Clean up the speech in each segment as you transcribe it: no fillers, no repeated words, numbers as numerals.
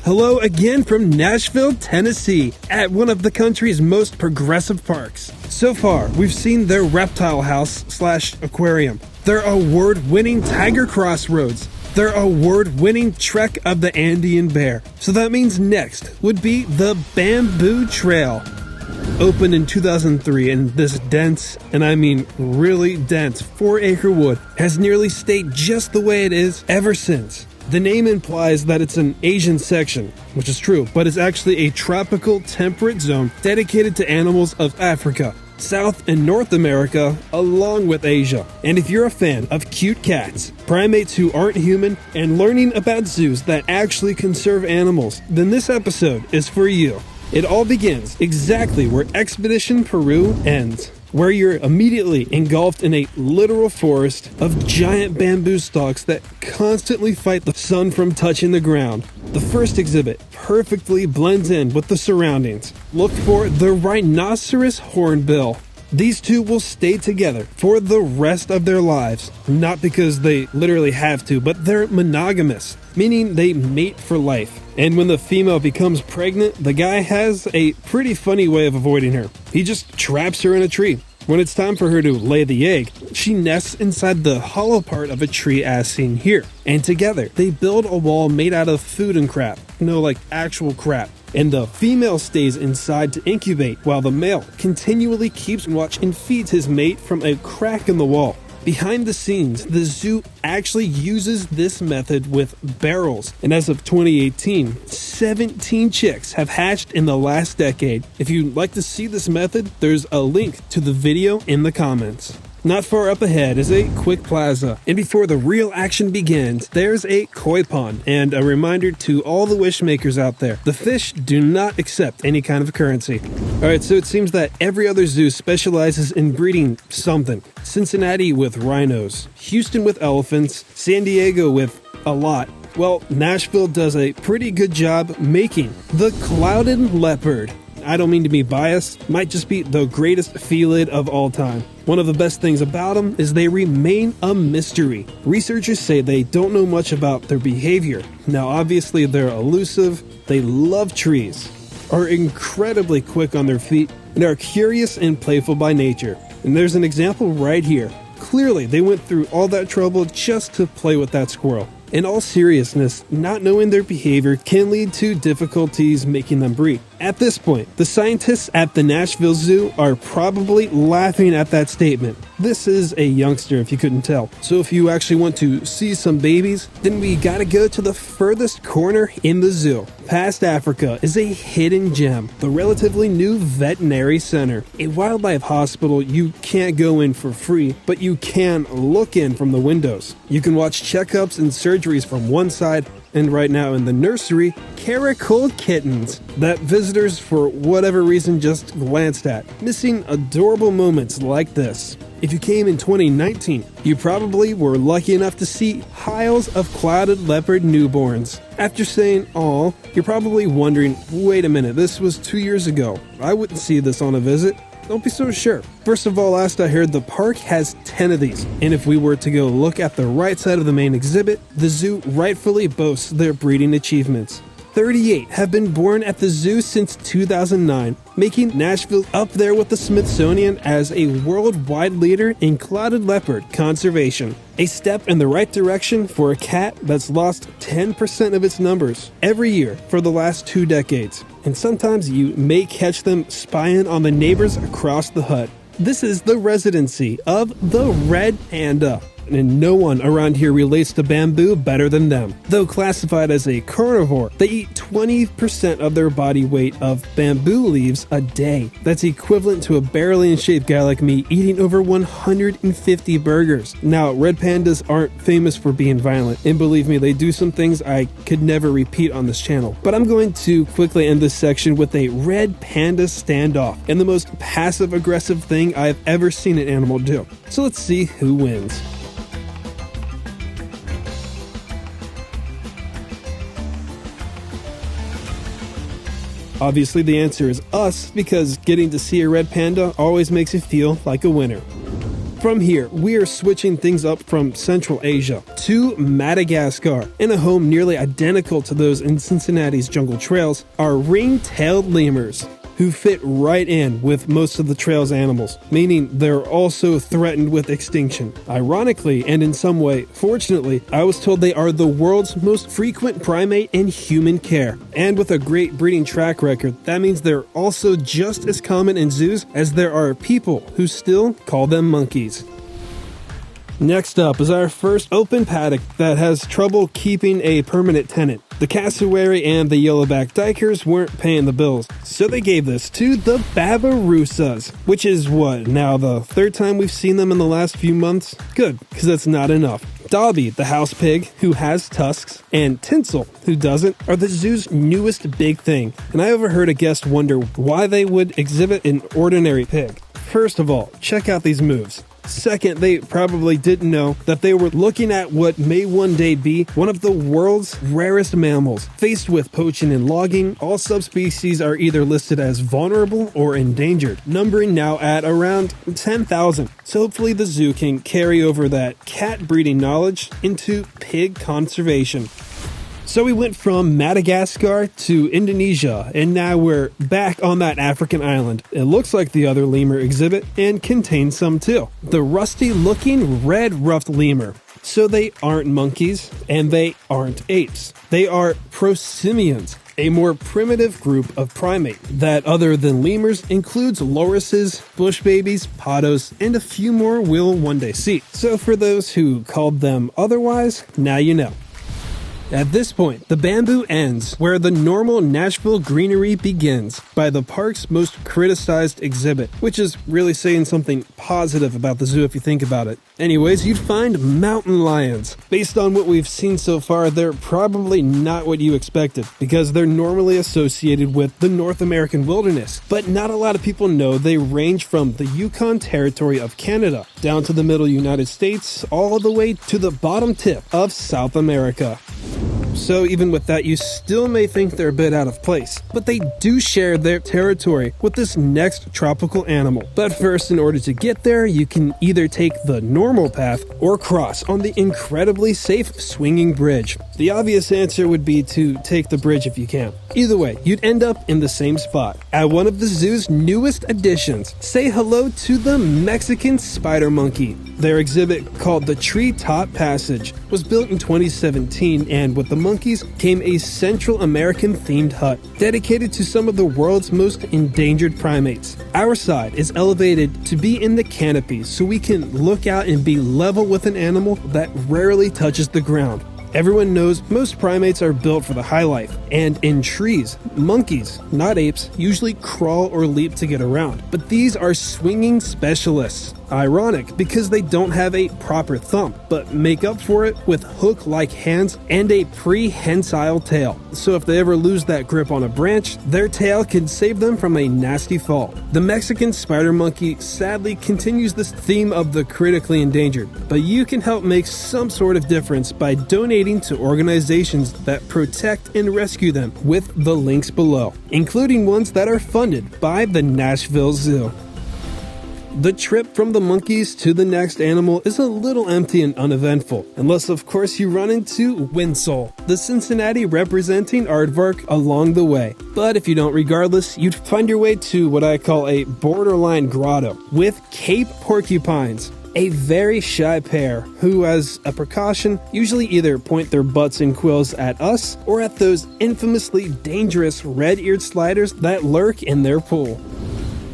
Hello again from Nashville, Tennessee, at one of the country's most progressive parks. So far, we've seen their reptile house/aquarium, their award-winning Tiger Crossroads, their award-winning Trek of the Andean Bear. So that means next would be the Bamboo Trail. Opened in 2003, and this dense, and I mean really dense, 4-acre wood has nearly stayed just the way it is ever since. The name implies that it's an Asian section, which is true, but it's actually a tropical temperate zone dedicated to animals of Africa, South and North America, along with Asia. And if you're a fan of cute cats, primates who aren't human, and learning about zoos that actually conserve animals, then this episode is for you. It all begins exactly where Expedition Peru ends, where you're immediately engulfed in a literal forest of giant bamboo stalks that constantly fight the sun from touching the ground. The first exhibit perfectly blends in with the surroundings. Look for the Rhinoceros Hornbill. These two will stay together for the rest of their lives, not because they literally have to, but they're monogamous, meaning they mate for life. And when the female becomes pregnant, the guy has a pretty funny way of avoiding her. He just traps her in a tree. When it's time for her to lay the egg, she nests inside the hollow part of a tree as seen here. And together, they build a wall made out of food and crap. No, like actual crap. And the female stays inside to incubate, while the male continually keeps watch and feeds his mate from a crack in the wall. Behind the scenes, the zoo actually uses this method with barrels, and as of 2018, 17 chicks have hatched in the last decade. If you'd like to see this method, there's a link to the video in the comments. Not far up ahead is a quick plaza, and before the real action begins, there's a koi pond, and a reminder to all the wish makers out there, the fish do not accept any kind of currency. Alright, so it seems that every other zoo specializes in breeding something. Cincinnati with rhinos, Houston with elephants, San Diego with a lot. Well, Nashville does a pretty good job making the clouded leopard. I don't mean to be biased, might just be the greatest felid of all time. One of the best things about them is they remain a mystery. Researchers say they don't know much about their behavior. Now obviously they're elusive, they love trees, are incredibly quick on their feet, and are curious and playful by nature. And there's an example right here. Clearly they went through all that trouble just to play with that squirrel. In all seriousness, not knowing their behavior can lead to difficulties making them breed. At this point, the scientists at the Nashville Zoo are probably laughing at that statement. This is a youngster, if you couldn't tell. So if you actually want to see some babies, then we gotta go to the furthest corner in the zoo. Past Africa is a hidden gem, the relatively new veterinary center. A wildlife hospital you can't go in for free, but you can look in from the windows. You can watch checkups and surgeries from one side, and right now in the nursery, caracoled kittens that visitors for whatever reason just glanced at, missing adorable moments like this. If you came in 2019, you probably were lucky enough to see piles of clouded leopard newborns. After saying "aw," you're probably wondering, wait a minute, this was 2 years ago. I wouldn't see this on a visit. Don't be so sure. First of all, last I heard, the park has 10 of these. And if we were to go look at the right side of the main exhibit, the zoo rightfully boasts their breeding achievements. 38 have been born at the zoo since 2009, making Nashville up there with the Smithsonian as a worldwide leader in clouded leopard conservation. A step in the right direction for a cat that's lost 10% of its numbers every year for the last 2 decades. And sometimes you may catch them spying on the neighbors across the hut. This is the residency of the red panda, and no one around here relates to bamboo better than them. Though classified as a carnivore, they eat 20% of their body weight of bamboo leaves a day. That's equivalent to a barely in shape guy like me eating over 150 burgers. Now, red pandas aren't famous for being violent, and believe me, they do some things I could never repeat on this channel. But I'm going to quickly end this section with a red panda standoff, and the most passive-aggressive thing I've ever seen an animal do. So let's see who wins. Obviously the answer is us, because getting to see a red panda always makes you feel like a winner. From here, we are switching things up from Central Asia to Madagascar. In a home nearly identical to those in Cincinnati's jungle trails are ring-tailed lemurs, who fit right in with most of the trail's animals, meaning they're also threatened with extinction. Ironically, and in some way, fortunately, I was told they are the world's most frequent primate in human care. And with a great breeding track record, that means they're also just as common in zoos as there are people who still call them monkeys. Next up is our first open paddock that has trouble keeping a permanent tenant. The cassowary and the yellowback dikers weren't paying the bills, so they gave this to the Babirusas, which is now the third time we've seen them in the last few months? Good, because that's not enough. Dobby, the house pig, who has tusks, and Tinsel, who doesn't, are the zoo's newest big thing, and I overheard a guest wonder why they would exhibit an ordinary pig. First of all, check out these moves. Second, they probably didn't know that they were looking at what may one day be one of the world's rarest mammals. Faced with poaching and logging, all subspecies are either listed as vulnerable or endangered, numbering now at around 10,000. So hopefully the zoo can carry over that cat breeding knowledge into pig conservation. So we went from Madagascar to Indonesia, and now we're back on that African island. It looks like the other lemur exhibit, and contains some too. The rusty-looking red-ruffed lemur. So they aren't monkeys, and they aren't apes. They are prosimians, a more primitive group of primate that, other than lemurs, includes lorises, bush babies, pottos, and a few more we'll one day see. So for those who called them otherwise, now you know. At this point, the bamboo ends where the normal Nashville greenery begins, by the park's most criticized exhibit, which is really saying something positive about the zoo if you think about it. Anyways, you'd find mountain lions. Based on what we've seen so far, they're probably not what you expected, because they're normally associated with the North American wilderness. But not a lot of people know they range from the Yukon Territory of Canada, down to the middle United States, all the way to the bottom tip of South America. So even with that, you still may think they're a bit out of place, but they do share their territory with this next tropical animal. But first, in order to get there, you can either take the normal path or cross on the incredibly safe swinging bridge. The obvious answer would be to take the bridge if you can. Either way, you'd end up in the same spot, at one of the zoo's newest additions. Say hello to the Mexican spider monkey. Their exhibit, called the Treetop Passage, was built in 2017, and with the monkeys came a Central American themed hut dedicated to some of the world's most endangered primates. Our side is elevated to be in the canopy so we can look out and be level with an animal that rarely touches the ground. Everyone knows most primates are built for the high life, and in trees, monkeys, not apes, usually crawl or leap to get around. But these are swinging specialists. Ironic, because they don't have a proper thumb, but make up for it with hook-like hands and a prehensile tail. So if they ever lose that grip on a branch, their tail can save them from a nasty fall. The Mexican spider monkey sadly continues this theme of the critically endangered, but you can help make some sort of difference by donating to organizations that protect and rescue them with the links below, including ones that are funded by the Nashville Zoo. The trip from the monkeys to the next animal is a little empty and uneventful, unless of course you run into Winsole, the Cincinnati representing aardvark, along the way. But if you don't, regardless, you'd find your way to what I call a borderline grotto with Cape porcupines, a very shy pair who, as a precaution, usually either point their butts and quills at us or at those infamously dangerous red-eared sliders that lurk in their pool.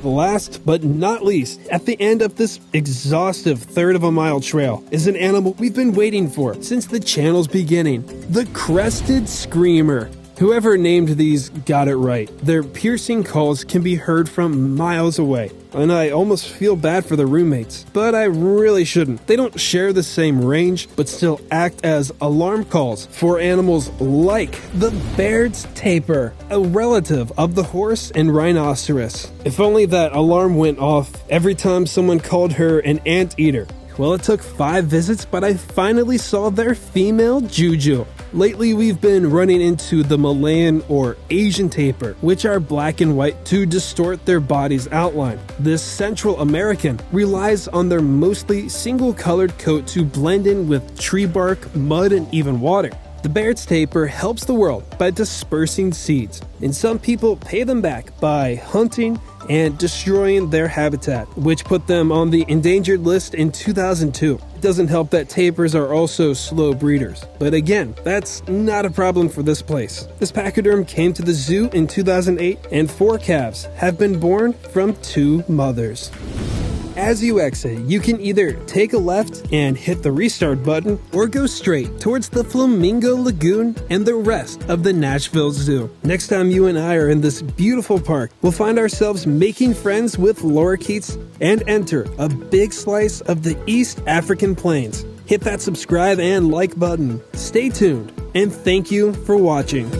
Last but not least, at the end of this exhaustive third of a mile trail is an animal we've been waiting for since the channel's beginning, the crested screamer. Whoever named these got it right. Their piercing calls can be heard from miles away, and I almost feel bad for the roommates, but I really shouldn't. They don't share the same range, but still act as alarm calls for animals like the Brachys Taper, a relative of the horse and rhinoceros. If only that alarm went off every time someone called her an anteater. Well, it took 5 visits, but I finally saw their female Juju. Lately, we've been running into the Malayan or Asian tapir, which are black and white to distort their body's outline. This Central American relies on their mostly single-colored coat to blend in with tree bark, mud, and even water. The Barrett's tapir helps the world by dispersing seeds, and some people pay them back by hunting and destroying their habitat, which put them on the endangered list in 2002. It doesn't help that tapirs are also slow breeders, but again, that's not a problem for this place. This pachyderm came to the zoo in 2008, and 4 calves have been born from 2 mothers. As you exit, you can either take a left and hit the restart button, or go straight towards the Flamingo Lagoon and the rest of the Nashville Zoo. Next time you and I are in this beautiful park, we'll find ourselves making friends with lorikeets and enter a big slice of the East African plains. Hit that subscribe and like button. Stay tuned, and thank you for watching.